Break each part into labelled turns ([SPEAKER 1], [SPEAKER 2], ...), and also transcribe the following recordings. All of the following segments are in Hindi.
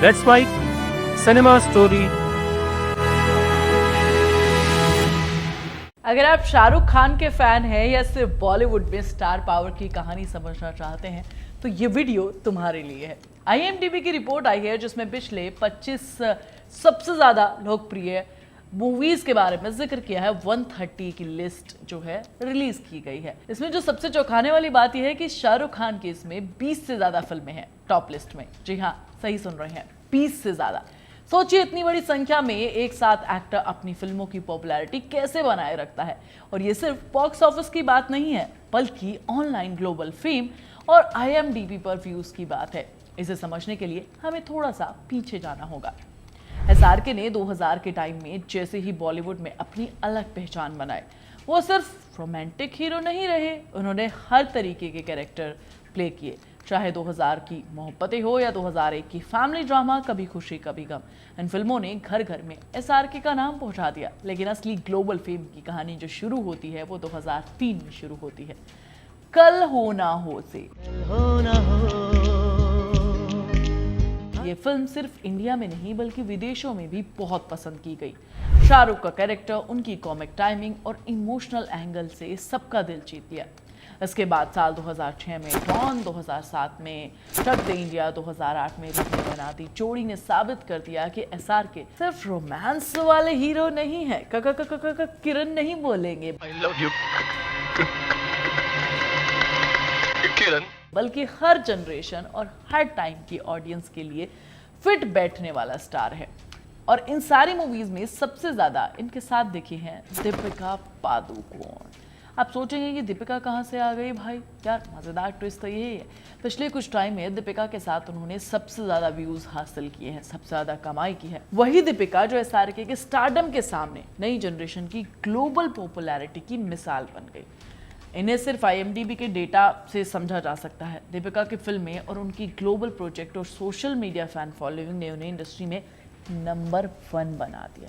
[SPEAKER 1] Let's write cinema story.
[SPEAKER 2] अगर आप शाहरुख खान के फैन हैं या सिर्फ बॉलीवुड में स्टार पावर की कहानी समझना चाहते हैं तो ये वीडियो तुम्हारे लिए है। IMDb की रिपोर्ट आई है जिसमें पिछले 25 सबसे ज्यादा लोकप्रिय मूवीज के बारे में जिक्र किया है। 130 की लिस्ट जो है रिलीज की गई है। इसमें जो सबसे चौंकाने वाली बात यह है कि शाहरुख खान की इसमें 20 से ज्यादा फिल्में हैं टॉप लिस्ट में। जी हाँ, सही सुन रहे हैं, 20 से ज्यादा। सोचिए इतनी बड़ी संख्या में एक साथ एक्टर अपनी फिल्मों की पॉपुलैरिटी कैसे बनाए रखता है। और ये सिर्फ बॉक्स ऑफिस की बात नहीं है बल्कि ऑनलाइन ग्लोबल फेम और IMDb पर व्यूज की बात है। इसे समझने के लिए हमें थोड़ा सा पीछे जाना होगा। SRK ने 2000 के टाइम में जैसे ही बॉलीवुड में अपनी अलग पहचान बनाए, वो सिर्फ रोमांटिक हीरो नहीं रहे, उन्होंने हर तरीके के कैरेक्टर प्ले किए। चाहे 2000 की मोहब्बतें हो या 2001 की फैमिली ड्रामा कभी खुशी कभी गम, इन फिल्मों ने घर घर में SRK का नाम पहुंचा दिया। लेकिन असली ग्लोबल फेम की कहानी जो शुरू होती है वो 2003 में शुरू होती है, कल हो ना हो से। ये फिल्म सिर्फ इंडिया में नहीं बल्कि विदेशों में भी बहुत पसंद की गई। शाहरुख का कैरेक्टर, उनकी कॉमिक टाइमिंग और इमोशनल एंगल से सबका दिल जीत लिया। इसके बाद साल 2006 में डॉन, 2007 में ठग दे इंडिया, 2008 में रुकने बना दी जोड़ी ने साबित कर दिया कि SRK सिर्फ रोमांस वाले हीरो नहीं है। किरण नहीं बोलेंगे,
[SPEAKER 3] I love you, किरण।
[SPEAKER 2] बल्कि हर जनरेशन और हर टाइम की ऑडियंस के लिए फिट बैठने वाला स्टार है। और इन सारी मूवीज में सबसे ज्यादा इनके साथ दिखी हैं दीपिका पादुकोण। आप सोचेंगे कि दीपिका कहाँ से आ गई भाई? यार मजेदार ट्विस्ट तो यही है, पिछले कुछ टाइम में दीपिका के साथ उन्होंने सबसे ज्यादा व्यूज हासिल किए हैं, सबसे ज्यादा कमाई की है। वही दीपिका जो SRK के स्टारडम के सामने नई जनरेशन की ग्लोबल पॉपुलैरिटी की मिसाल बन गई। इन्हें सिर्फ IMDb के डेटा से समझा जा सकता है। दीपिका की फिल्में और उनकी ग्लोबल प्रोजेक्ट और सोशल मीडिया फैन फॉलोइंग ने उन्हें इंडस्ट्री में नंबर 1 बना दिया।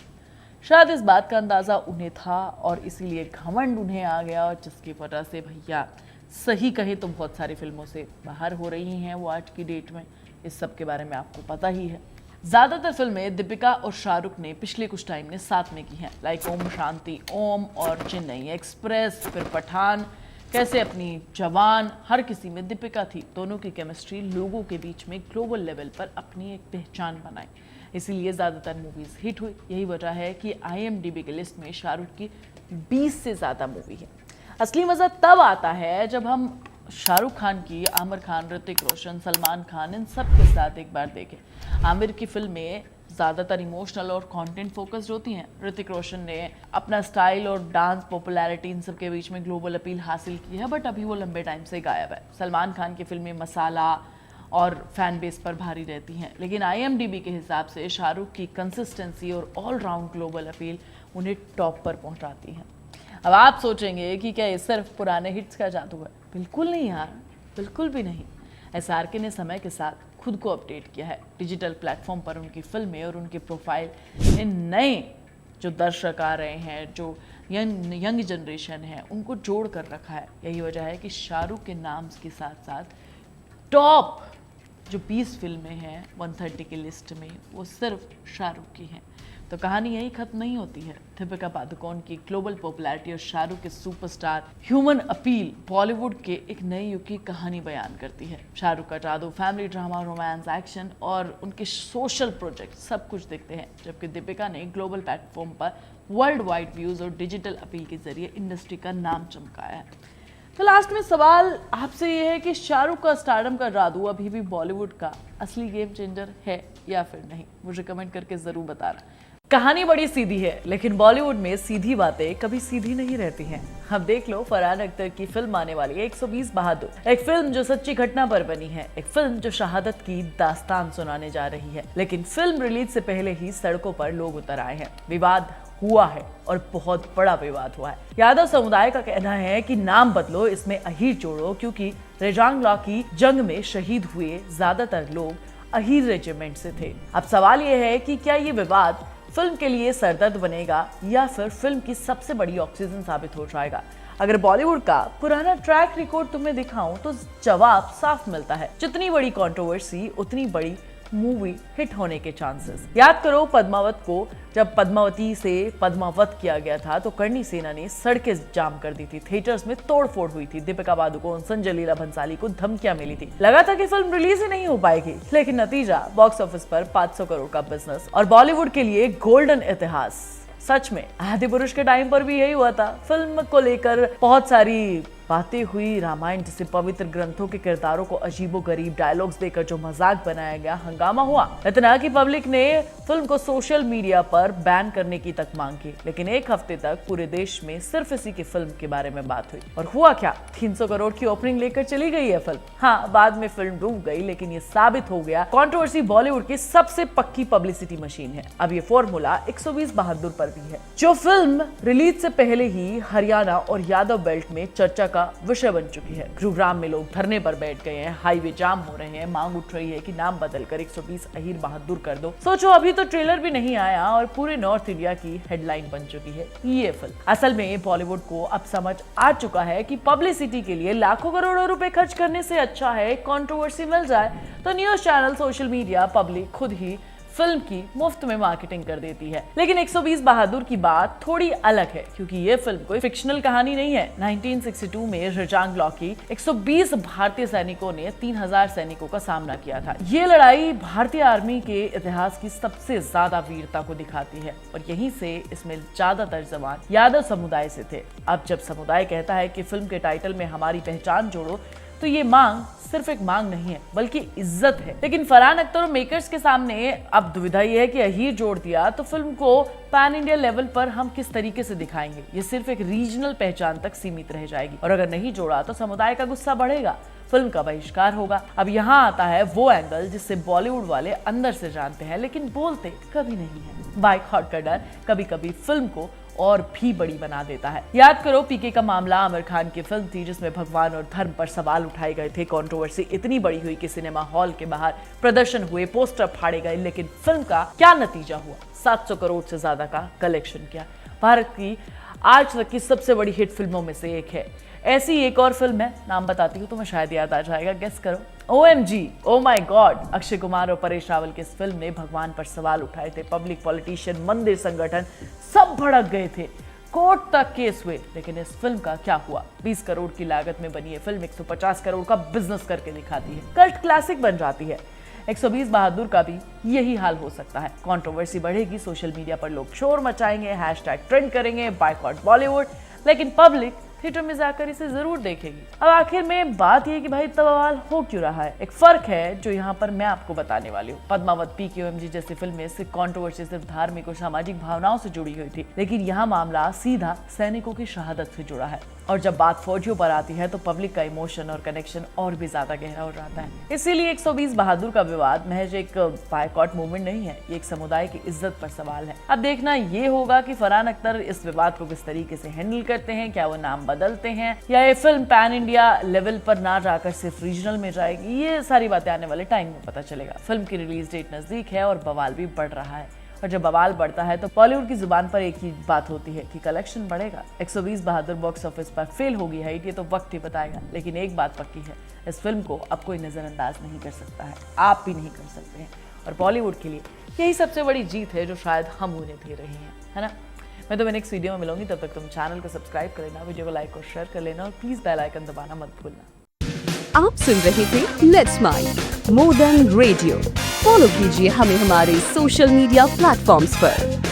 [SPEAKER 2] शायद इस बात का अंदाजा उन्हें था और इसीलिए घमंड उन्हें आ गया, और जिसकी वजह से भैया सही कहे तो बहुत सारी फिल्मों से बाहर हो रही हैं वो आज की डेट में। इस सब के बारे में आपको पता ही है। ज्यादातर फिल्में दीपिका और शाहरुख ने पिछले कुछ टाइम में साथ में की हैं, लाइक ओम शांति ओम और चेन्नई एक्सप्रेस, फिर पठान, कैसे अपनी जवान, हर किसी में दीपिका थी। दोनों की केमिस्ट्री लोगों के बीच में ग्लोबल लेवल पर अपनी एक पहचान बनाई, इसीलिए ज़्यादातर मूवीज़ हिट हुई। यही वजह है कि IMDb की लिस्ट में शाहरुख की 20 से ज़्यादा मूवी है। असली मज़ा तब आता है जब हम शाहरुख खान की, आमिर खान, ऋतिक रोशन, सलमान खान, इन सब के साथ एक बार देखें। आमिर की फिल्में ज़्यादातर इमोशनल और कंटेंट फोकस्ड होती हैं। ऋतिक रोशन ने अपना स्टाइल और डांस पॉपुलैरिटी इन सब के बीच में ग्लोबल अपील हासिल की है, बट अभी वो लंबे टाइम से गायब है। सलमान खान की फिल्में मसाला और फैन बेस पर भारी रहती हैं, लेकिन IMDb के हिसाब से शाहरुख की कंसिस्टेंसी और ऑलराउंड ग्लोबल अपील उन्हें टॉप पर पहुंचाती है। अब आप सोचेंगे कि क्या ये सिर्फ पुराने हिट्स का जादू है? बिल्कुल नहीं यार, बिल्कुल भी नहीं। SRK ने समय के साथ खुद को अपडेट किया है। डिजिटल प्लेटफॉर्म पर उनकी फिल्में और उनकी प्रोफाइल इन नए जो दर्शक आ रहे हैं, जो यंग जनरेशन है, उनको जोड़ कर रखा है। यही वजह है कि शाहरुख के नाम के साथ साथ टॉप जो 20 फिल्में हैं 130 की लिस्ट में वो सिर्फ शाहरुख की हैं। तो कहानी यही खत्म नहीं होती है। दीपिका पादुकोण की ग्लोबल पॉपुलैरिटी और शाहरुख के सुपरस्टार ह्यूमन अपील बॉलीवुड के एक नए युग की कहानी बयान करती है। शाहरुख का जादू फैमिली ड्रामा, रोमांस, एक्शन और उनके सोशल प्रोजेक्ट सब कुछ देखते हैं, जबकि दीपिका ने ग्लोबल प्लेटफॉर्म पर वर्ल्ड वाइड व्यूज और डिजिटल अपील के जरिए इंडस्ट्री का नाम चमकाया है। तो लास्ट में सवाल आपसे ये है कि शाहरुख का स्टारडम का जादू अभी भी बॉलीवुड का असली गेम चेंजर है या फिर नहीं? मुझे कमेंट करके जरूर बताना। कहानी बड़ी सीधी है, लेकिन बॉलीवुड में सीधी बातें कभी सीधी नहीं रहती हैं। अब देख लो, फरहान अख्तर की फिल्म आने वाली है 120 बहादुर, एक फिल्म जो सच्ची घटना पर बनी है, एक फिल्म जो शहादत की दास्तान सुनाने जा रही है। लेकिन फिल्म रिलीज से पहले ही सड़कों पर लोग उतर आए हैं, विवाद हुआ है और बहुत बड़ा विवाद हुआ है। यादव समुदाय का कहना है कि नाम बदलो, इसमें अहीर जोड़ो, क्योंकि रेजांगला की जंग में शहीद हुए ज्यादातर लोग अहीर रेजिमेंट से थे। अब सवाल यह है कि क्या ये विवाद फिल्म के लिए सरदर्द बनेगा या फिर फिल्म की सबसे बड़ी ऑक्सीजन साबित हो जाएगा? अगर बॉलीवुड का पुराना ट्रैक रिकॉर्ड तुम्हें दिखाऊं तो जवाब साफ मिलता है। जितनी बड़ी कंट्रोवर्सी उतनी बड़ी मूवी हिट होने के चांसेस। याद करो पद्मावत को जब पद्मावती से पद्मावत किया गया था तो करणी सेना ने सड़कें जाम कर दी थी, थिएटर्स में तोड़फोड़ हुई थी, दीपिका पादुकोण, संजय लीला भंसाली को धमकियां मिली थी, लगा था कि फिल्म रिलीज ही नहीं हो पाएगी, लेकिन नतीजा बॉक्स ऑफिस पर 500 करोड़ का बिजनेस और बॉलीवुड के लिए गोल्डन इतिहास। सच में आदिपुरुष के टाइम पर भी यही हुआ था। फिल्म को लेकर बहुत सारी बातें हुई, रामायण जैसे पवित्र ग्रंथों के किरदारों को अजीबोगरीब डायलॉग्स देकर जो मजाक बनाया गया, हंगामा हुआ, इतना कि पब्लिक ने फिल्म को सोशल मीडिया पर बैन करने की तक मांग की। लेकिन एक हफ्ते तक पूरे देश में सिर्फ इसी की फिल्म के बारे में बात हुई और हुआ क्या, 300 करोड़ की ओपनिंग लेकर चली गई है फिल्म। हाँ, बाद में फिल्म डूब गई, लेकिन ये साबित हो गया कंट्रोवर्सी बॉलीवुड की सबसे पक्की पब्लिसिटी मशीन है। अब ये फॉर्मूला 120 बहादुर पर भी है, जो फिल्म रिलीज से पहले ही हरियाणा और यादव बेल्ट में चर्चा का विषय बन चुकी है। गुरुग्राम में लोग धरने पर बैठ गए हैं, हाईवे जाम हो रहे हैं, मांग उठ रही है कि नाम बदलकर 120 अहीर बहादुर कर दो। सोचो अभी तो ट्रेलर भी नहीं आया और पूरे नॉर्थ इंडिया की हेडलाइन बन चुकी है ये फिल्म। असल में बॉलीवुड को अब समझ आ चुका है कि पब्लिसिटी के लिए लाखों करोड़ों रुपए खर्च करने से अच्छा है कंट्रोवर्सी मिल जाए तो news channel, social media, public खुद ही फिल्म की मुफ्त में मार्केटिंग कर देती है। लेकिन 120 बहादुर की बात थोड़ी अलग है, क्योंकि ये फिल्म कोई फिक्शनल कहानी नहीं है। 1962 में रजांग लॉ की 120 भारतीय सैनिकों ने 3000 सैनिकों का सामना किया था। ये लड़ाई भारतीय आर्मी के इतिहास की सबसे ज्यादा वीरता को दिखाती है और यहीं से इसमें ज्यादातर जवान यादव समुदाय से थे। अब जब समुदाय कहता है कि फिल्म के टाइटल में हमारी पहचान जोड़ो, तो ये मांग सिर्फ एक मांग नहीं है बल्कि इज्जत है। लेकिन फरहान अख्तर और मेकर्स के सामने अब दुविधा ये है कि अहीर जोड़ दिया तो फिल्म को पैन इंडिया लेवल पर हम किस तरीके से दिखाएंगे। ये सिर्फ एक रीजनल पहचान तक सीमित रह जाएगी और अगर नहीं जोड़ा तो समुदाय का गुस्सा बढ़ेगा, फिल्म का बहिष्कार होगा। अब यहाँ आता है वो एंगल जिससे बॉलीवुड वाले अंदर से जानते हैं लेकिन बोलते कभी नहीं है। बाइकआउट का डर कभी कभी फिल्म को और भी बड़ी बना देता है। याद करो पीके का मामला आमिर खान की फिल्म थी जिसमें भगवान और धर्म पर सवाल उठाए गए थे। कंट्रोवर्सी इतनी बड़ी हुई कि सिनेमा हॉल के बाहर प्रदर्शन हुए, पोस्टर फाड़े गए, लेकिन फिल्म का क्या नतीजा हुआ? 700 करोड़ से ज्यादा का कलेक्शन किया। भारत की आज तक की सबसे बड़ी हिट फिल्मों में से एक है। ऐसी एक और फिल्म है, नाम बताती हूँ तो मैं शायद याद आ जाएगा, गेस करो। OMG, oh my God. Akshay Kumar और परेश रावल की इस फिल्म ने भगवान पर सवाल उठाए थे। पब्लिक, पॉलिटिशियन, मंदिर संगठन सब भड़क गए थे, कोर्ट तक केस हुए। लेकिन इस फिल्म का क्या हुआ? 20 करोड़ की लागत में बनी है फिल्म 150 करोड़ का बिजनेस करके दिखाती है, कल्ट क्लासिक बन जाती है। 120 बहादुर का भी यही हाल हो सकता है। कंट्रोवर्सी बढ़ेगी, सोशल मीडिया पर लोग शोर मचाएंगे, हैशटैग ट्रेंड करेंगे, बायकॉट बॉलीवुड, लेकिन पब्लिक थिएटर में जाकर इसे जरूर देखेगी। अब आखिर में बात यह कि भाई इतना बवाल हो क्यों रहा है? एक फर्क है जो यहाँ पर मैं आपको बताने वाली हूँ। पद्मावत, पीके, OMG जैसी फिल्में से कंट्रोवर्सी सिर्फ धार्मिक और सामाजिक भावनाओं से जुड़ी हुई थी, लेकिन यहाँ मामला सीधा सैनिकों की शहादत से जुड़ा है। और जब बात फौजियों पर आती है तो पब्लिक का इमोशन और कनेक्शन और भी ज्यादा गहरा हो जाता है। इसीलिए 120 बहादुर का विवाद महज एक बायकॉट मूवमेंट नहीं है, ये एक समुदाय की इज्जत पर सवाल है। अब देखना ये होगा कि फरहान अख्तर इस विवाद को किस तरीके से हैंडल करते हैं, क्या वो नाम बदलते हैं या ये फिल्म पैन इंडिया लेवल पर ना जाकर सिर्फ रीजनल में जाएगी। ये सारी बातें आने वाले टाइम में पता चलेगा। फिल्म की रिलीज डेट नजदीक है और बवाल भी बढ़ रहा है, और जब बवाल बढ़ता है तो बॉलीवुड की जुबान पर एक ही बात होती है कि कलेक्शन बढ़ेगा। 120 बहादुर बॉक्स ऑफिस पर फेल होगी है, ये तो वक्त ही बताएगा। लेकिन एक बात पक्की है, इस फिल्म को अब कोई नजरअंदाज नहीं कर सकता है, आप भी नहीं कर सकते हैं। और बॉलीवुड के लिए यही सबसे बड़ी जीत है जो शायद हम उन्हें दे रहे हैं, है ना। मैं तो नेक्स्ट वीडियो में मिलूंगी, तब तक तुम चैनल को सब्सक्राइब कर लेना, वीडियो को लाइक और शेयर कर लेना और प्लीज बेल आइकन दबाना मत भूलना।
[SPEAKER 4] आप सुन रहे थे let's mind more than radio. Follow कीजिए हमें हमारे सोशल मीडिया प्लेटफॉर्म्स पर।